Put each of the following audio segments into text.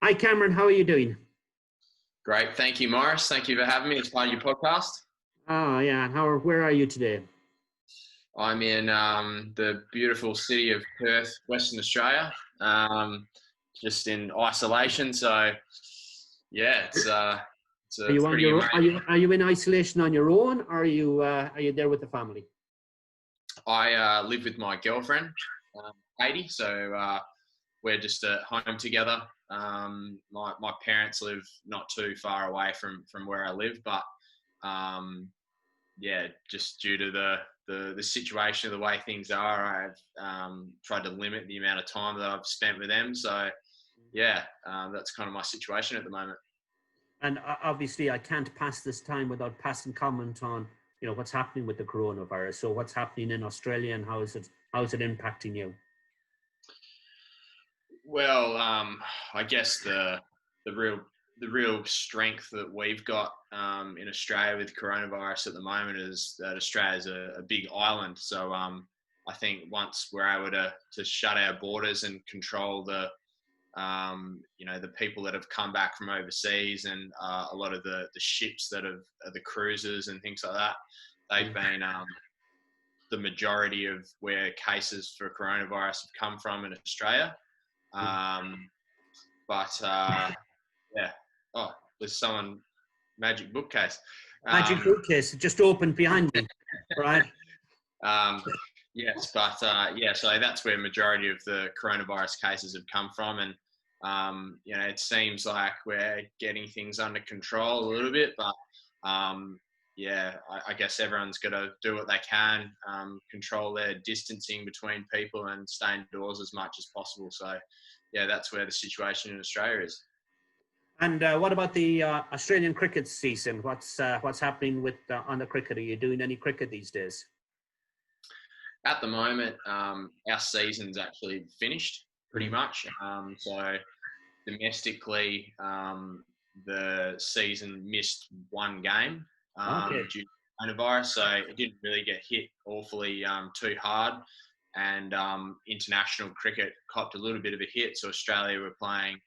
Hi, Cameron. How are you doing? Great. Thank you, Maurice. Thank you for having me as part of your podcast. Oh, yeah. Where are you today? I'm in the beautiful city of Perth, Western Australia, just in isolation. So, yeah, Are it's you on pretty your amazing. are you in isolation on your own, or are you there with the family? I live with my girlfriend, Katie. So we're just at home together. My parents live not too far away from where I live, but um, yeah, just due to the situation of the way things are, I've tried to limit the amount of time that I've spent with them. So yeah, that's kind of my situation at the moment. And obviously, I can't pass this time without passing comment on what's happening with the coronavirus. So, what's happening in Australia, and how is it impacting you? Well, I guess the real the real strength that we've got in Australia with coronavirus at the moment is that Australia is a big island. So I think once we're able to shut our borders and control the people that have come back from overseas and a lot of the ships that have the cruises and things like that, they've been the majority of where cases for coronavirus have come from in Australia. Um, but yeah, oh, there's someone magic bookcase. Magic Um, bookcase just opened behind me, right? um, yes, but yeah, so that's where majority of the coronavirus cases have come from, and it seems like we're getting things under control a little bit, but yeah, I guess everyone's got to do what they can, control their distancing between people, and stay indoors as much as possible. So, yeah, that's where the situation in Australia is. And what about the Australian cricket season? What's happening with on the cricket? Are you doing any cricket these days? At the moment, our season's actually finished pretty Mm. much. So domestically, the season missed one game Okay. due to coronavirus, so it didn't really get hit awfully too hard. And international cricket copped a little bit of a hit. So Australia were playing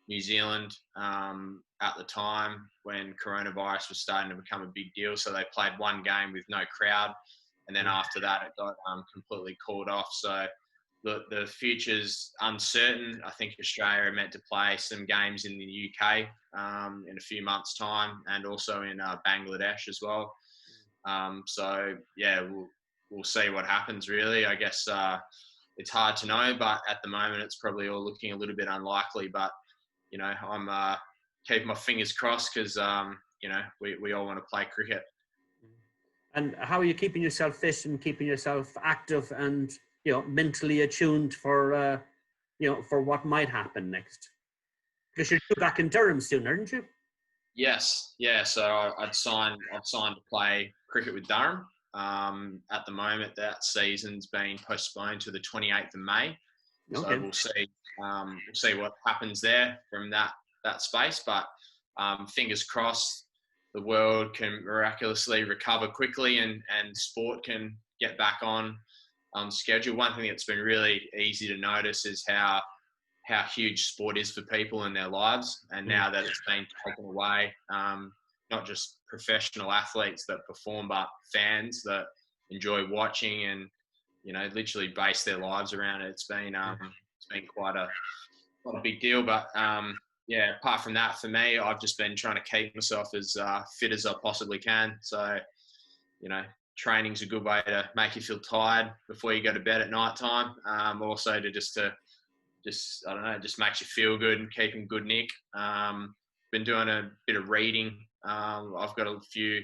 New Zealand at the time when coronavirus was starting to become a big deal. So they played one game with no crowd, and then after that, it got completely called off. So the future's uncertain. I think Australia are meant to play some games in the UK in a few months' time, and also in Bangladesh as well. So yeah, we'll see what happens. Really, I guess it's hard to know, but at the moment, it's probably all looking a little bit unlikely. But I'm keeping my fingers crossed because we all want to play cricket. And how are you keeping yourself fit and keeping yourself active and mentally attuned for what might happen next? Because you're due back in Durham soon, aren't you? Yes, yeah. So I've signed to play cricket with Durham. At the moment, that season's been postponed to the 28th of May. So Okay. we'll see what happens there from that space. But fingers crossed, the world can miraculously recover quickly and sport can get back on schedule. One thing that's been really easy to notice is how huge sport is for people in their lives. And now that it's been taken away, not just professional athletes that perform, but fans that enjoy watching and, literally base their lives around it. It's been quite a big deal. But yeah, apart from that, for me, I've just been trying to keep myself as fit as I possibly can. So, you know, training's a good way to make you feel tired before you go to bed at night time. Also just I don't know, just makes you feel good and keep in good nick. Been doing a bit of reading. I've got a few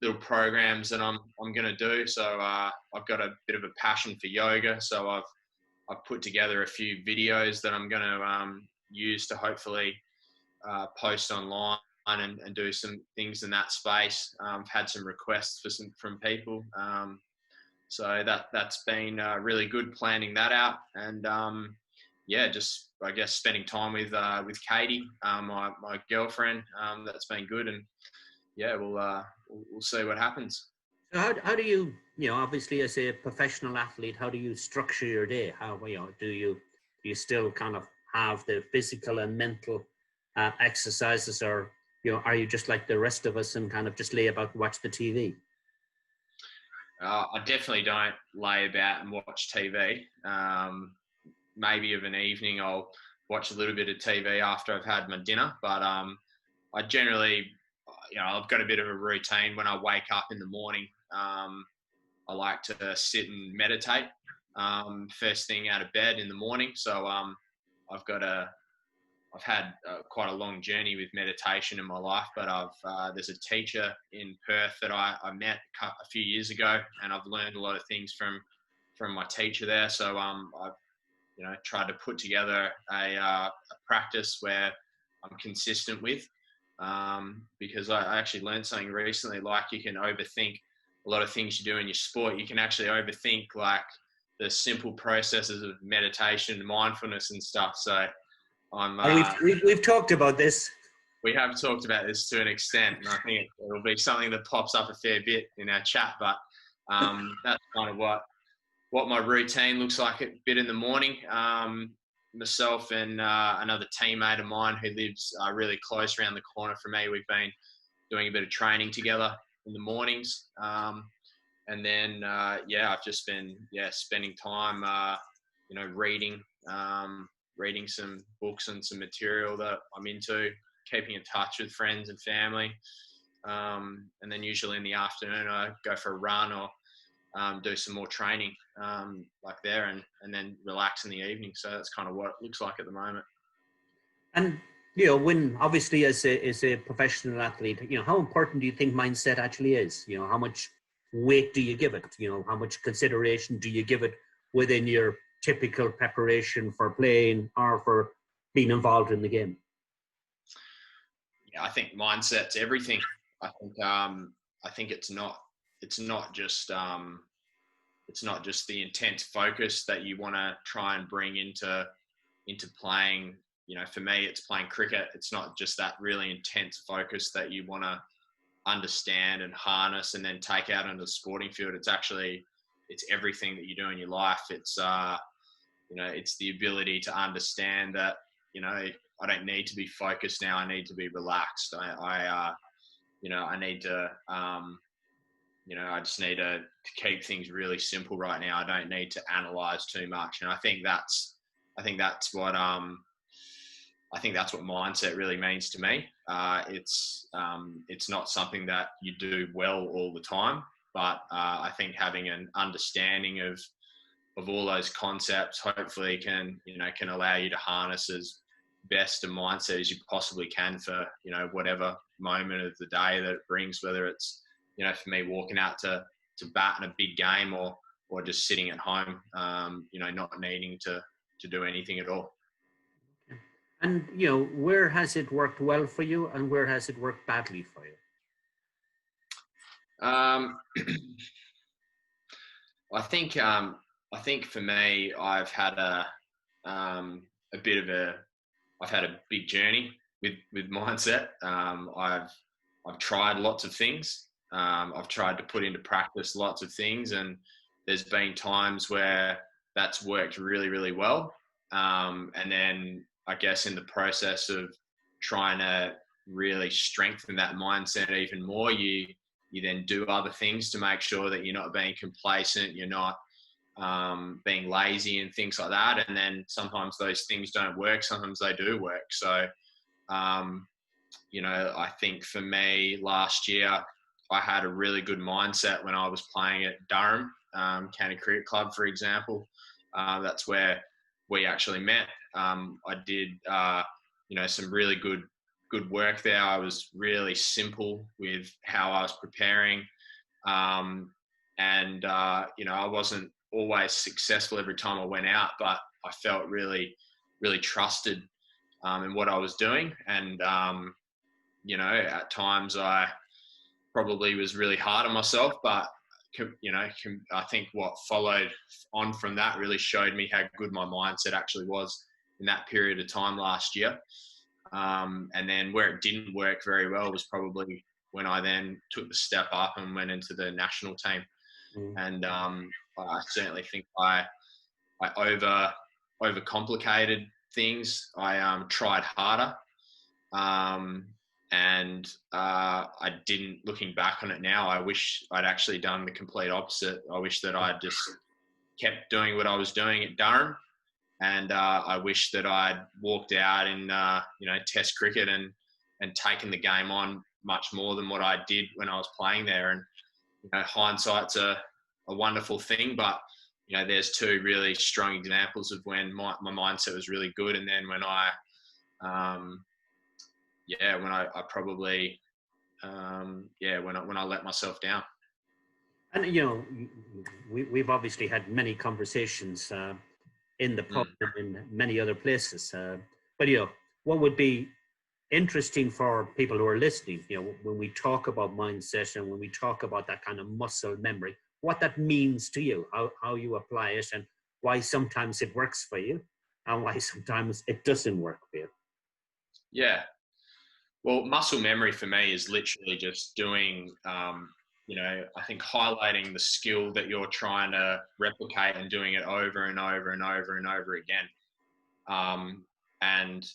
little programs that I'm going to do. So I've got a bit of a passion for yoga. So I've put together a few videos that I'm going to use to hopefully post online and do some things in that space. I've had some requests from people. So that's been really good planning that out. And yeah, just I guess spending time with Katie, my girlfriend. That's been good, and yeah, we'll see what happens. So how do you, obviously as a professional athlete, how do you structure your day? How, do you still kind of have the physical and mental exercises, or are you just like the rest of us and kind of just lay about and watch the TV? I definitely don't lay about and watch TV. Maybe of an evening I'll watch a little bit of TV after I've had my dinner, but I generally, I've got a bit of a routine when I wake up in the morning. I like to sit and meditate first thing out of bed in the morning. So I've had quite a long journey with meditation in my life, but there's a teacher in Perth that I met a few years ago, and I've learned a lot of things from my teacher there. So I've tried to put together a practice where I'm consistent with, because I actually learned something recently. Like, you can overthink a lot of things you do in your sport. You can actually overthink like the simple processes of meditation, mindfulness, and stuff. So we've talked about this. We have talked about this to an extent, and I think it'll be something that pops up a fair bit in our chat. But that's kind of what my routine looks like a bit in the morning. Myself and another teammate of mine who lives really close around the corner from me, we've been doing a bit of training together in the mornings. And then, I've just been, spending time, reading some books and some material that I'm into, keeping in touch with friends and family. And then usually in the afternoon, I go for a run or do some more training like there, and then relax in the evening. So that's kind of what it looks like at the moment. And, when obviously as a professional athlete, how important do you think mindset actually is? How much weight do you give it? How much consideration do you give it within your typical preparation for playing or for being involved in the game? Yeah, I think mindset's everything. I think it's not just the intense focus that you want to try and bring into playing. For me, it's playing cricket. It's not just that really intense focus that you want to understand and harness and then take out into the sporting field. It's everything that you do in your life. It's it's the ability to understand that I don't need to be focused now. I need to be relaxed. I need to I just need to keep things really simple right now. I don't need to analyze too much. And I think that's what mindset really means to me. It's not something that you do well all the time, but I think having an understanding of all those concepts hopefully can allow you to harness as best a mindset as you possibly can for whatever moment of the day that it brings, whether it's for me walking out to bat in a big game or just sitting at home, not needing to do anything at all. And where has it worked well for you, and where has it worked badly for you? I think for me, I've had a big journey with mindset. I've tried lots of things. I've tried to put into practice lots of things, and there's been times where that's worked really, really well. And then I guess in the process of trying to really strengthen that mindset even more, you then do other things to make sure that you're not being complacent, you're not being lazy and things like that. And then sometimes those things don't work, sometimes they do work. So, I think for me last year, I had a really good mindset when I was playing at Durham County Cricket Club, for example. That's where we actually met. I did, some really good work there. I was really simple with how I was preparing. I wasn't always successful every time I went out, but I felt really, really trusted in what I was doing. And, at times I probably was really hard on myself, but I think what followed on from that really showed me how good my mindset actually was in that period of time last year. And then where it didn't work very well was probably when I then took the step up and went into the national team. And I certainly think I overcomplicated things. I tried harder. And I didn't, looking back on it now, I wish I'd actually done the complete opposite. I wish that I'd just kept doing what I was doing at Durham. And I wish that I'd walked out in, Test cricket and taken the game on much more than what I did when I was playing there. And, hindsight's a wonderful thing, but, there's two really strong examples of when my mindset was really good. And then when I probably, when I let myself down. And, we've obviously had many conversations in the pub and in many other places. But, what would be interesting for people who are listening, when we talk about mindset and when we talk about that kind of muscle memory, what that means to you, how you apply it, and why sometimes it works for you and why sometimes it doesn't work for you. Yeah. Well, muscle memory for me is literally just doing, I think highlighting the skill that you're trying to replicate and doing it over and over and over and over again. And,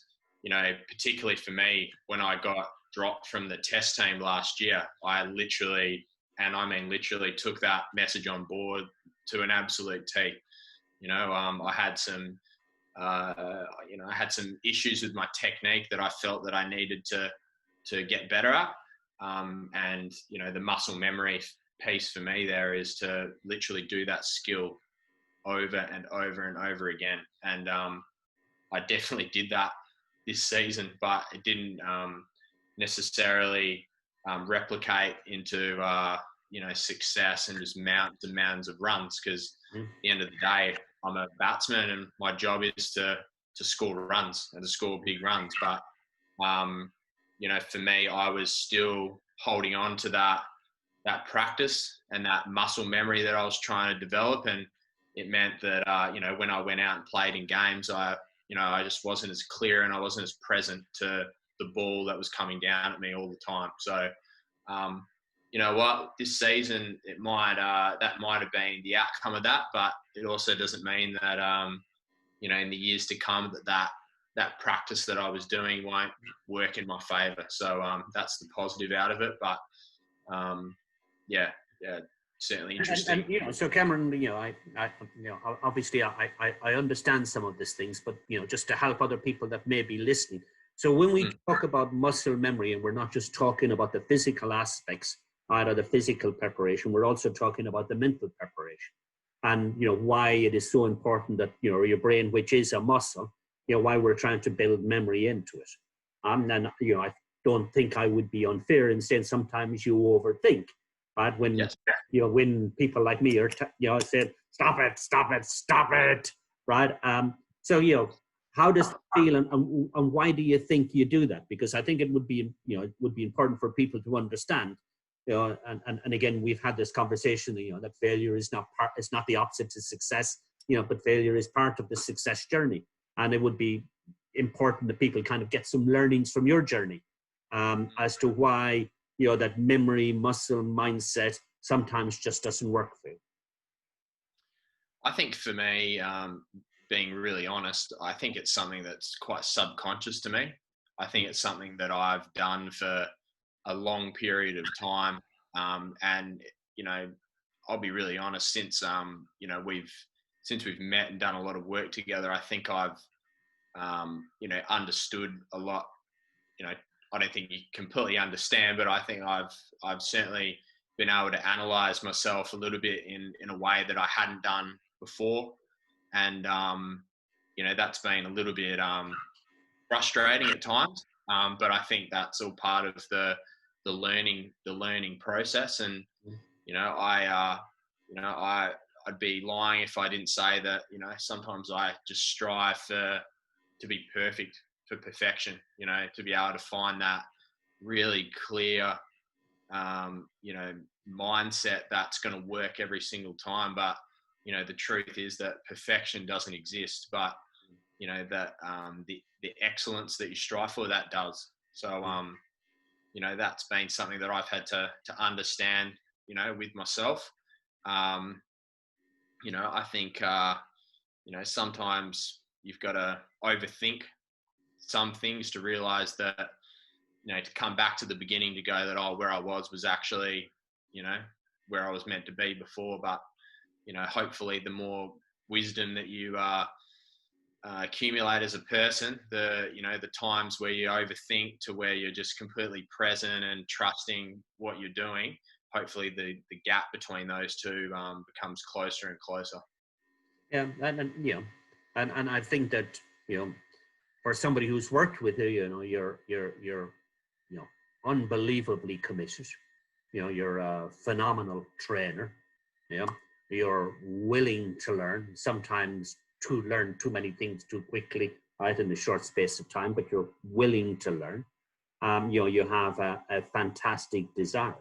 particularly for me, when I got dropped from the test team last year, I literally took that message on board to an absolute T. I had some, I had some issues with my technique that I felt that I needed to get better at. And, the muscle memory piece for me there is to literally do that skill over and over and over again. And I definitely did that this season, but it didn't necessarily replicate into, success and just mountains and mountains of runs, because at the end of the day, I'm a batsman and my job is to score runs and to score big runs. But, for me, I was still holding on to that practice and that muscle memory that I was trying to develop. And it meant that, when I went out and played in games, I just wasn't as clear and I wasn't as present to the ball that was coming down at me all the time. So, this season, that might have been the outcome of that, but it also doesn't mean that, in the years to come that practice that I was doing won't work in my favour. So that's the positive out of it. But certainly interesting. And so Cameron, obviously I understand some of these things, but just to help other people that may be listening. So when we talk about muscle memory, and we're not just talking about the physical aspects, either the physical preparation, we're also talking about the mental preparation, and why it is so important that your brain, which is a muscle, why we're trying to build memory into it. And I don't think I would be unfair in saying sometimes you overthink. Right? When yes. When people like me are saying stop it, right? So how does it feel, and why do you think you do that? Because I think it would be important for people to understand. And again, we've had this conversation. That failure is not the opposite to success. But failure is part of the success journey, and it would be important that people kind of get some learnings from your journey as to why that memory, muscle, mindset sometimes just doesn't work for you. I think for me, being really honest, I think it's something that's quite subconscious to me. I think it's something that I've done for a long period of time. And, I'll be really honest, since we've met and done a lot of work together, I think I've, understood a lot. I don't think you completely understand, but I think I've certainly been able to analyze myself a little bit in a way that I hadn't done before. And, that's been a little bit frustrating at times. But I think that's all part of the learning process. And, I'd be lying if I didn't say that, sometimes I just strive to be perfect, for perfection, to be able to find that really clear, mindset that's going to work every single time. But, the truth is that perfection doesn't exist, but, that the excellence that you strive for, that does. So, that's been something that I've had to understand, with myself. I think, sometimes you've got to overthink some things to realize that, to come back to the beginning to go that, oh, where I was actually, where I was meant to be before. But, hopefully the more wisdom that you accumulate as a person, the times where you overthink to where you're just completely present and trusting what you're doing, hopefully the gap between those two becomes closer and closer. Yeah, and I think that, for somebody who's worked with you, you're unbelievably committed. You're a phenomenal trainer. You're willing to learn, sometimes to learn too many things too quickly, right, in a short space of time, but you're willing to learn. You have a fantastic desire.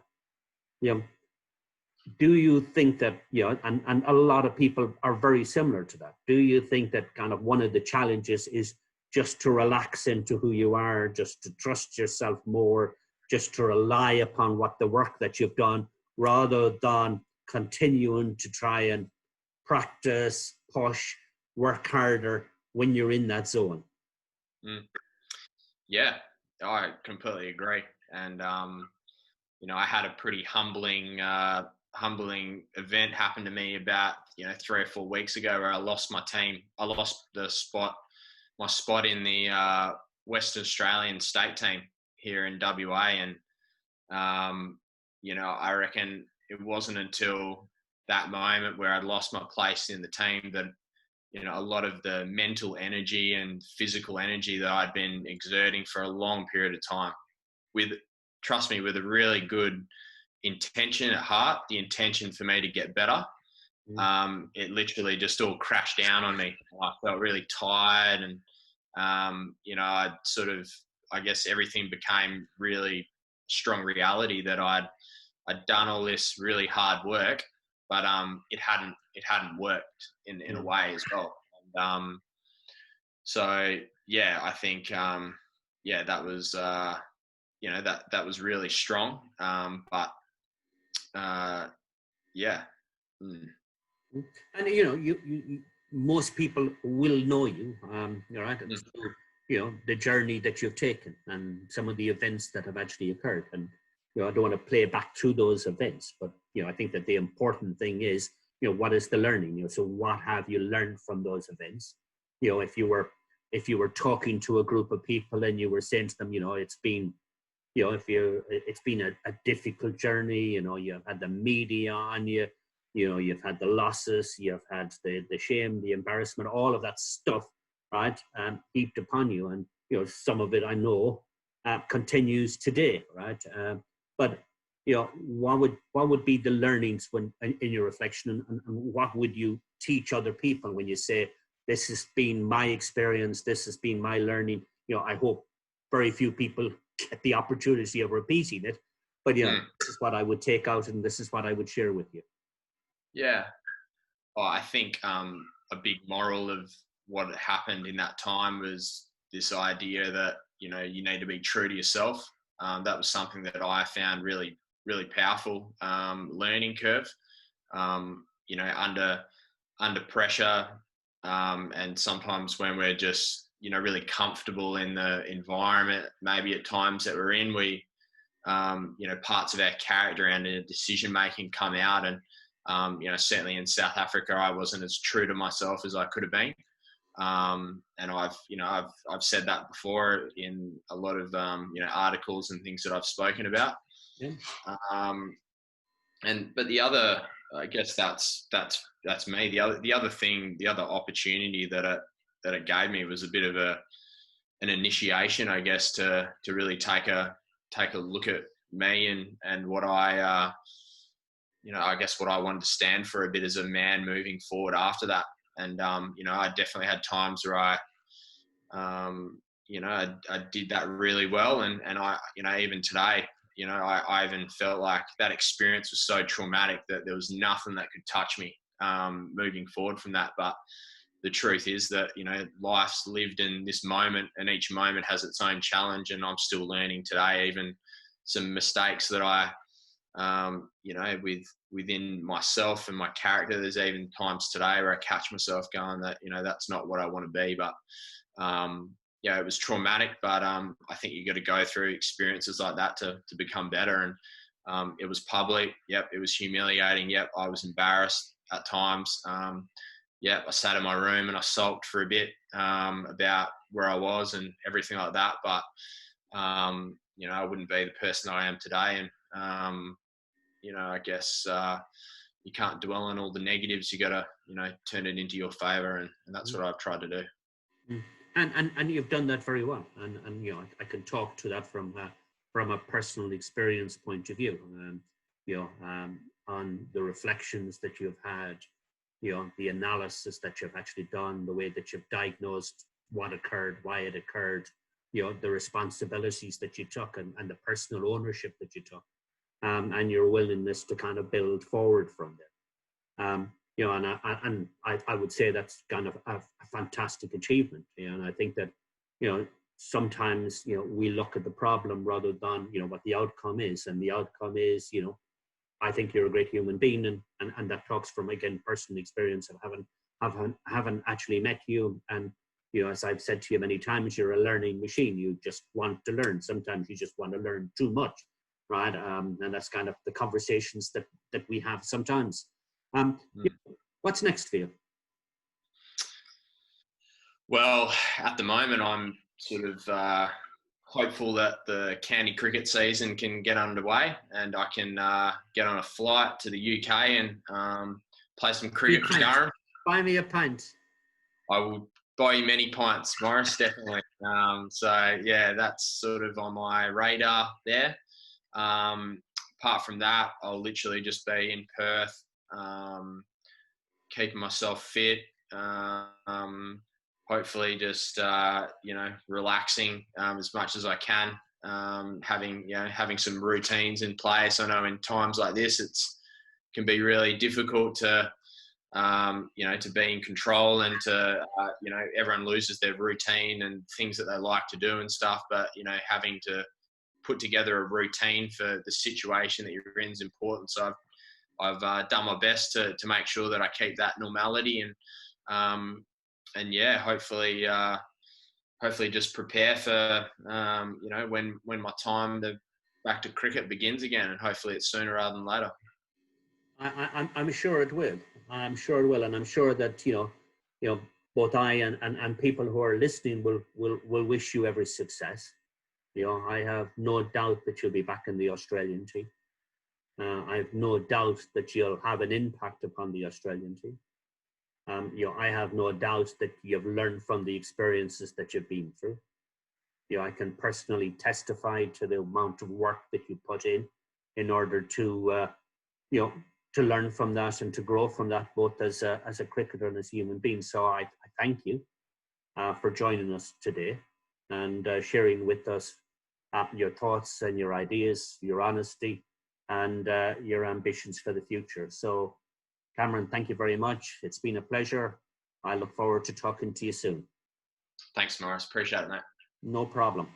Do you think that, and a lot of people are very similar to that. Do you think that kind of one of the challenges is just to relax into who you are, just to trust yourself more, just to rely upon what the work that you've done, rather than continuing to try and practice, push, work harder when you're in that zone? Yeah, I completely agree. And, I had a pretty humbling event happen to me about, 3 or 4 weeks ago, where I lost my team. I lost my spot in the Western Australian state team here in WA. And, I reckon it wasn't until that moment where I'd lost my place in the team that, a lot of the mental energy and physical energy that I'd been exerting for a long period of time, trust me, with a really good intention at heart, the intention for me to get better, it literally just all crashed down on me. I felt really tired, and I guess everything became really strong reality that I'd done all this really hard work, but it hadn't worked in a way as well. And, so yeah, I think that was that was really strong. But yeah. And you most people will know you, right? And so, the journey that you've taken and some of the events that have actually occurred. And I don't want to play back through those events, but I think that the important thing is, what is the learning? So what have you learned from those events? If you were talking to a group of people and you were saying to them, it's been it's been a difficult journey. You've had the media on you. You've had the losses, you've had the shame, the embarrassment, all of that stuff, right, heaped upon you. And, some of it I know continues today, right? But, what would be the learnings in your reflection, and what would you teach other people when you say, this has been my experience, this has been my learning? I hope very few people get the opportunity of repeating it, but, this is what I would take out, and this is what I would share with you. Yeah. Well, I think a big moral of what happened in that time was this idea that, you need to be true to yourself. That was something that I found really, really powerful learning curve. Under pressure, and sometimes when we're just, really comfortable in the environment, maybe at times that we're in, we, parts of our character and decision making come out. And certainly in South Africa, I wasn't as true to myself as I could have been. And I've said that before in a lot of, articles and things that I've spoken about. Yeah. But the other, I guess that's me. The other opportunity that it gave me was a bit of an initiation, I guess, to really take a look at me and what I, I guess what I wanted to stand for a bit as a man moving forward after that. And, I definitely had times where I did that really well. And I, even today, I even felt like that experience was so traumatic that there was nothing that could touch me moving forward from that. But the truth is that, life's lived in this moment, and each moment has its own challenge. And I'm still learning today, even some mistakes that I, within myself and my character, there's even times today where I catch myself going that, that's not what I want to be. But, yeah, it was traumatic, but I think you got to go through experiences like that to become better. And it was public. Yep, it was humiliating. Yep, I was embarrassed at times. Yeah, I sat in my room and I sulked for a bit about where I was and everything like that. But you know, I wouldn't be the person I am today. And you know, I guess you can't dwell on all the negatives. You got to, you know, turn it into your favour, and that's what I've tried to do. And you've done that very well. And you know, I can talk to that from a personal experience point of view. You know, on the reflections that you've had, you know, the analysis that you've actually done, the way that you've diagnosed what occurred, why it occurred, you know, the responsibilities that you took, and the personal ownership that you took, and your willingness to kind of build forward from there. You know, and I would say that's kind of a fantastic achievement. You know, and I think that, you know, sometimes, you know, we look at the problem rather than, you know, what the outcome is. And the outcome is, you know, I think you're a great human being, and that talks from, again, personal experience of having actually met you. And, you know, as I've said to you many times, you're a learning machine. You just want to learn. Sometimes you just want to learn too much, right? And that's kind of the conversations that we have sometimes. What's next for you? Well, at the moment, I'm sort of hopeful that the county cricket season can get underway and I can get on a flight to the UK and play some cricket for Durham. Buy me a pint. I will buy you many pints, Maurice, definitely. So, yeah, that's sort of on my radar there. Apart from that, I'll literally just be in Perth, keeping myself fit, hopefully just, you know, relaxing as much as I can, having some routines in place. I know in times like this, can be really difficult to, you know, to be in control and to, you know, everyone loses their routine and things that they like to do and stuff. But, you know, having to put together a routine for the situation that you're in is important. So I've done my best to make sure that I keep that normality and yeah, hopefully just prepare for, you know, when my time back to cricket begins again, and hopefully it's sooner rather than later. I'm sure it will. I'm sure it will, and I'm sure that, you know, both I and people who are listening will wish you every success. You know, I have no doubt that you'll be back in the Australian team. I have no doubt that you'll have an impact upon the Australian team. You know, I have no doubt that you've learned from the experiences that you've been through. You know, I can personally testify to the amount of work that you put in order to, you know, to learn from that and to grow from that, both as a cricketer and as a human being. So I thank you for joining us today and sharing with us your thoughts and your ideas, your honesty, and your ambitions for the future. So, Cameron, thank you very much. It's been a pleasure. I look forward to talking to you soon. Thanks, Maurice. Appreciate it, mate. No problem.